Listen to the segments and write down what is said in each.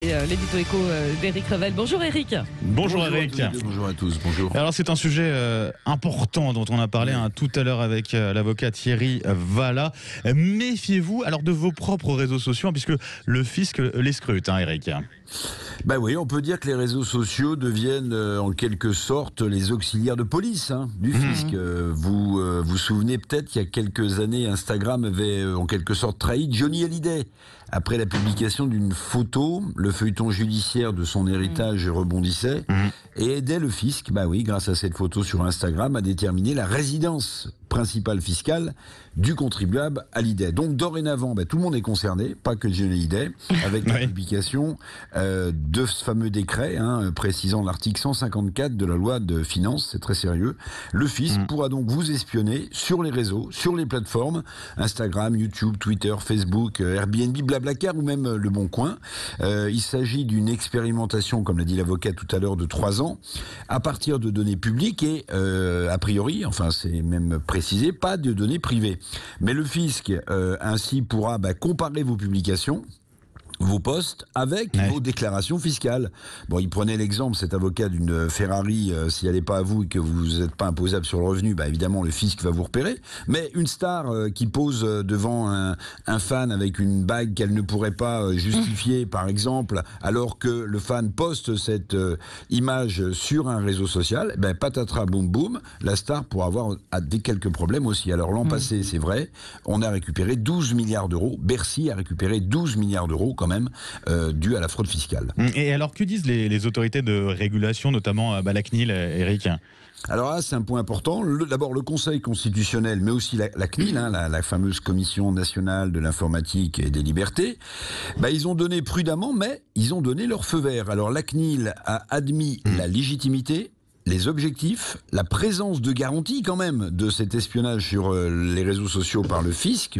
c'est l'édito éco d'Éric Revel. Bonjour Éric. Bonjour Eric. Bonjour à tous, bonjour. Alors c'est un sujet important dont on a parlé tout à l'heure avec l'avocat Thierry Valla. Méfiez-vous alors de vos propres réseaux sociaux puisque le fisc les scrute, Eric. Ben oui, on peut dire que les réseaux sociaux deviennent en quelque sorte les auxiliaires de police du fisc. Vous vous souvenez peut-être qu'il y a quelques années, Instagram avait en quelque sorte trahi Johnny Hallyday. Après la publication d'une photo, le feuilleton judiciaire de son héritage rebondissait et aidait le fisc, grâce à cette photo sur Instagram, à déterminer la résidence principale fiscale du contribuable Hallyday. Donc dorénavant, tout le monde est concerné, pas que Johnny Hallyday, avec la publication de ce fameux décret précisant l'article 154 de la loi de finances, c'est très sérieux. Le fisc pourra donc vous espionner sur les réseaux, sur les plateformes, Instagram, YouTube, Twitter, Facebook, Airbnb, Blablacar ou même Le Bon Coin. Il s'agit d'une expérimentation, comme l'a dit l'avocat tout à l'heure, de 3 ans, à partir de données publiques et a priori, enfin c'est même précisé, pas de données privées. Mais le fisc ainsi pourra comparer vos publications, vos posts avec vos déclarations fiscales. Bon, il prenait l'exemple, cet avocat, d'une Ferrari, si elle n'est pas à vous et que vous n'êtes pas imposable sur le revenu, évidemment le fisc va vous repérer. Mais une star qui pose devant un fan avec une bague qu'elle ne pourrait pas justifier, par exemple, alors que le fan poste cette image sur un réseau social, patatras boum boum, la star pourra avoir quelques problèmes aussi. Alors l'an passé, c'est vrai, on a récupéré 12 milliards d'euros, Bercy a récupéré 12 milliards d'euros quand même, dû à la fraude fiscale. Et alors que disent les autorités de régulation, notamment la CNIL, Eric ? Alors là, c'est un point important. D'abord, le Conseil constitutionnel, mais aussi la CNIL, la fameuse Commission nationale de l'informatique et des libertés, ils ont donné prudemment, mais ils ont donné leur feu vert. Alors la CNIL a admis la légitimité, les objectifs, la présence de garantie quand même de cet espionnage sur les réseaux sociaux par le fisc,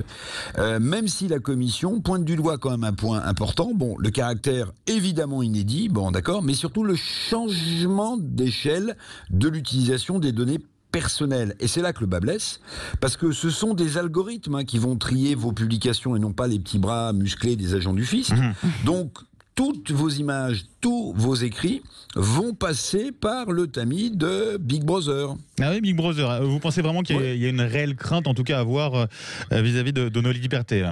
même si la commission pointe du doigt quand même un point important, le caractère évidemment inédit, d'accord, mais surtout le changement d'échelle de l'utilisation des données personnelles. Et c'est là que le bas blesse, parce que ce sont des algorithmes qui vont trier vos publications et non pas les petits bras musclés des agents du fisc. Donc, toutes vos images, tous vos écrits vont passer par le tamis de Big Brother. Ah oui, Big Brother. Vous pensez vraiment qu'il y a une réelle crainte, en tout cas, à avoir vis-à-vis de nos libertés ?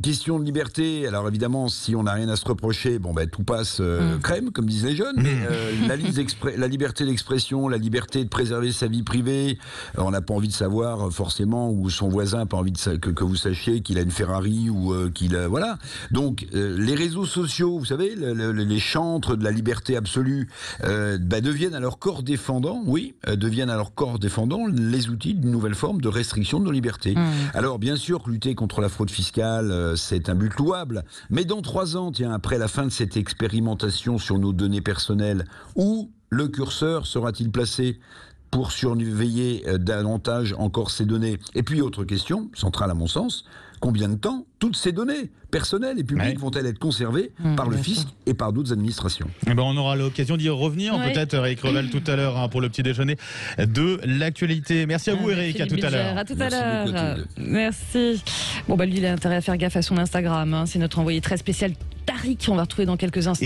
Question de liberté, alors évidemment, si on n'a rien à se reprocher, tout passe crème, comme disent les jeunes, mais la liberté d'expression, la liberté de préserver sa vie privée, on n'a pas envie de savoir forcément, ou son voisin n'a pas envie que vous sachiez qu'il a une Ferrari ou qu'il a... Voilà. Donc, les réseaux sociaux, vous savez, les chantres de la liberté absolue, deviennent à leur corps défendant, deviennent à leur corps défendant les outils d'une nouvelle forme de restriction de nos libertés. Alors, bien sûr, lutter contre la fraude fiscale, c'est un but louable, mais dans 3 ans, après la fin de cette expérimentation sur nos données personnelles, où le curseur sera-t-il placé pour surveiller davantage encore ces données? Et puis, autre question, centrale à mon sens, combien de temps toutes ces données personnelles et publiques vont-elles être conservées par le fisc et par d'autres administrations? On aura l'occasion d'y revenir, peut-être, Eric Revel, tout à l'heure, pour le petit déjeuner de l'actualité. Merci à vous, Eric, à tout à l'heure. À tout à l'heure. Merci. Lui, il a intérêt à faire gaffe à son Instagram. C'est notre envoyé très spécial, Tariq, on va retrouver dans quelques instants.